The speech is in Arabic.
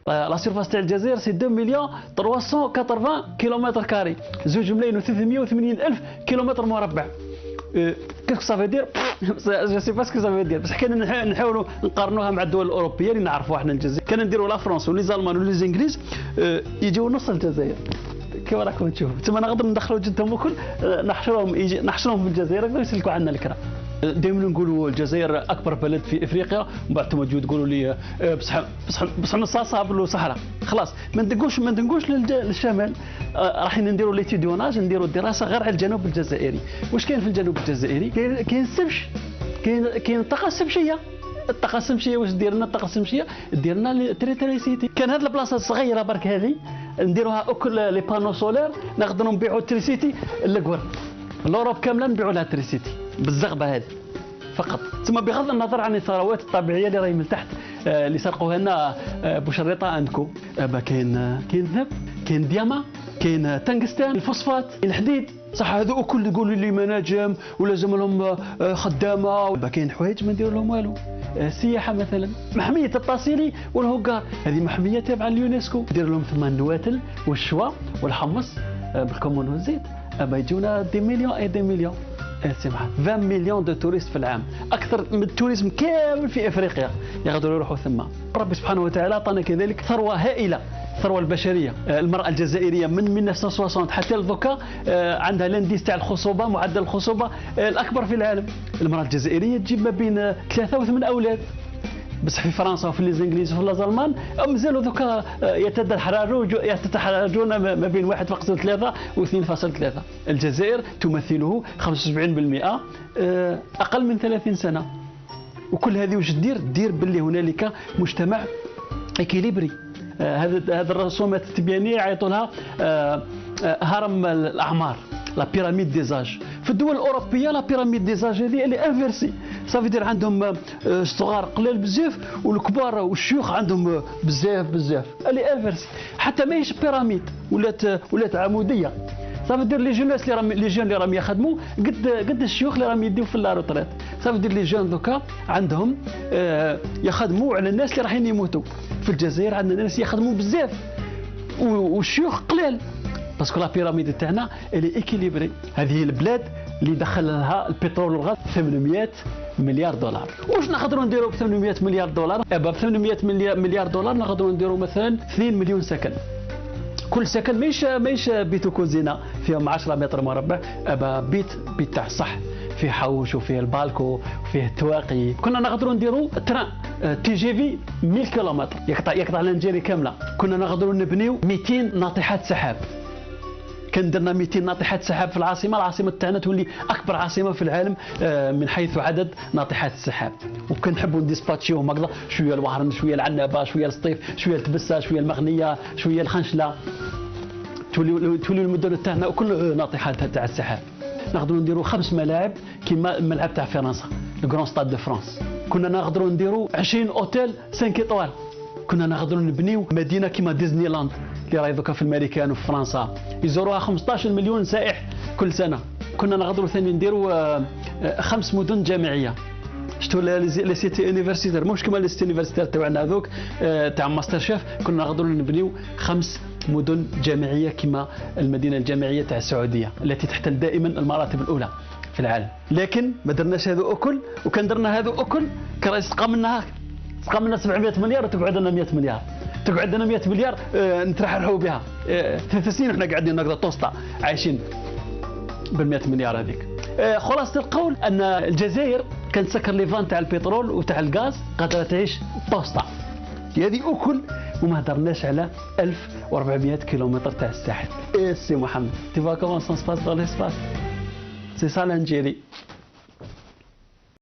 لا سيرفاس تاع الجزائر سي 2 مليون 380 كيلومتر كاري، 2 ملايين و380 الف كيلومتر مربع. كيسكو سافي دير جو سي با سكو سافي دير، بصح كان نحاولوا نقارنوها مع الدول الاوروبيه اللي نعرفوا احنا الجزائر، كان نديروا لا فرنسا ولي زالمان ولي زانجليز يجيو نص الجزائر. كيما راكم تشوفوا تما نقدر ندخلوا جدهم الكل نحشرهم في الجزائر يقدروا يسلكوا عنا الكرا. دائما نقولوا الجزائر اكبر بلد في افريقيا، ومن بعد انتم تجوا تقولوا لي بصح نصها صابر وصحراء. خلاص ما ندقوش للشمال، رايحين نديروا ليتيديوناج، نديروا الدراسه غير على الجنوب الجزائري. واش كاين في الجنوب الجزائري؟ كاين السبش، كاين الطاقه السبشيه. الطاقه السمشيه واش دير لنا الطاقه السمشيه؟ دير لنا تريتريسيتي. كان هاد البلاصه الصغيره برك هذه نديروها اكل لي بانو سولير، نقدروا نبيعوا التريسيتي للكور. الاوروب كامله نبيعوا لها التريسيتي بالزغبه هذه فقط. ثم بغض النظر عن الثروات الطبيعيه اللي راهي من تحت اللي سرقوها لنا بوشريطه اندكو. كاين ذهب، كاين دياما، كاين تنغستان، الفوسفات، الحديد. صح هذو الكل يقولوا لي مناجم ولازم لهم خدامه. كاين حوايج ما نديروا لهم والو. السياحه مثلا، محميه الطاسيلي والهوكار هذه محميه تابعه لليونسكو، ندير لهم ثم النواتل والشوا والحمص بالكمون والزيت. يجونا دي مليون اي دي مليون. سمعت 20 مليون دو توريست في العام، اكثر من التوريزم كامل في افريقيا يقدروا يروحوا ثم. ربي سبحانه وتعالى عطانا كذلك ثروه هائله، الثروه البشريه. المراه الجزائريه من 1960 حتى لدوكا عندها لانديس تاع الخصوبه، معدل الخصوبه الاكبر في العالم. المراه الجزائريه تجيب ما بين 3 و8 اولاد. بصح في فرنسا وفي الانجليز وفي الالمان مازالوا دوكا يتحرجون ما بين 1.3 و 2.3. الجزائر تمثله 75% اقل من 30 سنه. وكل هذه واش دير باللي هنالك مجتمع اكيليبري. هذا الرسومات التبيانيه يعيطوا لها هرم الاعمار، لا بيراميد ديزاج. في الدول الاوروبيه لا بيراميد ديزاج هذه اللي انفيرسي، صافي دير عندهم الصغار قلال بزاف والكبار والشيوخ عندهم بزاف اللي انفيرسي. حتى ماهيش بيراميد، ولات عموديه. صافي دير لي جوناس لي جون اللي راهم يخدموا قد الشيوخ اللي راهم يديو في لا روتريت. صافي دير لي جون دوكا عندهم يخدموا على الناس اللي رايحين يموتوا. في الجزائر عندنا ناس يخدموا بزاف والشيوخ قلال، باسكو لا بيراميد تاعنا اللي اكيليبري. هذه البلاد اللي دخل لها البترول والغاز 800 مليار دولار. واش نقدروا نديروا ب 800 مليار دولار؟ ب 800 مليار دولار نقدروا نديروا مثلا 2 مليون سكن. كل سكن ماهيش بيت وكوزينه فيهم 10 متر مربع، بيت تاع صح، فيه حوش وفيه البالكو وفيه التواقي. كنا نقدروا نديروا تران تي جي في 1000 كيلومتر يقطع لنجيري كامله. كنا نقدروا نبنيو 200 ناطحات سحاب. كان درنا 200 ناطحات سحاب في العاصمه تاعنا تولي اكبر عاصمه في العالم من حيث عدد ناطحات السحاب. وكنحبوا نديسباتشيوهم هكذا، شويه الوهرن، شويه العنابه، شويه السطيف، شويه التبسه، شويه المغنيه، شويه الخنشله. تولي المدن تاعنا كل ناطحات تاع السحاب. نقدروا نديروا 5 ملاعب كيما الملعب تاع فرنسا، الجران ستاد دو فرانس. كنا نقدروا نديروا 20 اوتيل 5 ايطوال. كنا نقدروا نبنيو مدينه كيما ديزني لاند اللي راهي دوكا في الامريكان وفي فرنسا يزوروها 15 مليون سائح كل سنه. كنا نقدروا ثاني نديروا 5 مدن جامعيه. شفتوا لي سيتي يونيفرسيتير، مش كما لي سيتي يونيفرسيتير تاعنا هذوك تاع ماستر شيف. كنا نقدروا نبنيو 5 مدن جامعيه كما المدينه الجامعيه تاع السعوديه التي تحتل دائما المراتب الاولى في العالم. لكن ما درناش هذو اكل، وكان درنا هذو اكل كان يسقى منها 700 مليار وتقعد لنا 100 مليار. تقعد لنا 100 مليار نترحرحوا بها 3 سنين وحنا قاعدين نقدر توسطه عايشين بال 100 مليار هذيك. خلاصة القول ان الجزائر كانت تسكر لي فان تاع البترول وتاع الغاز قادره تعيش توسطه. هذه اكل وما هضرناش على 1400 كيلومتر تاع الساحل. سي محمد تي فوا كومون سون سباس دون ليسباس، سي سا لانجيري.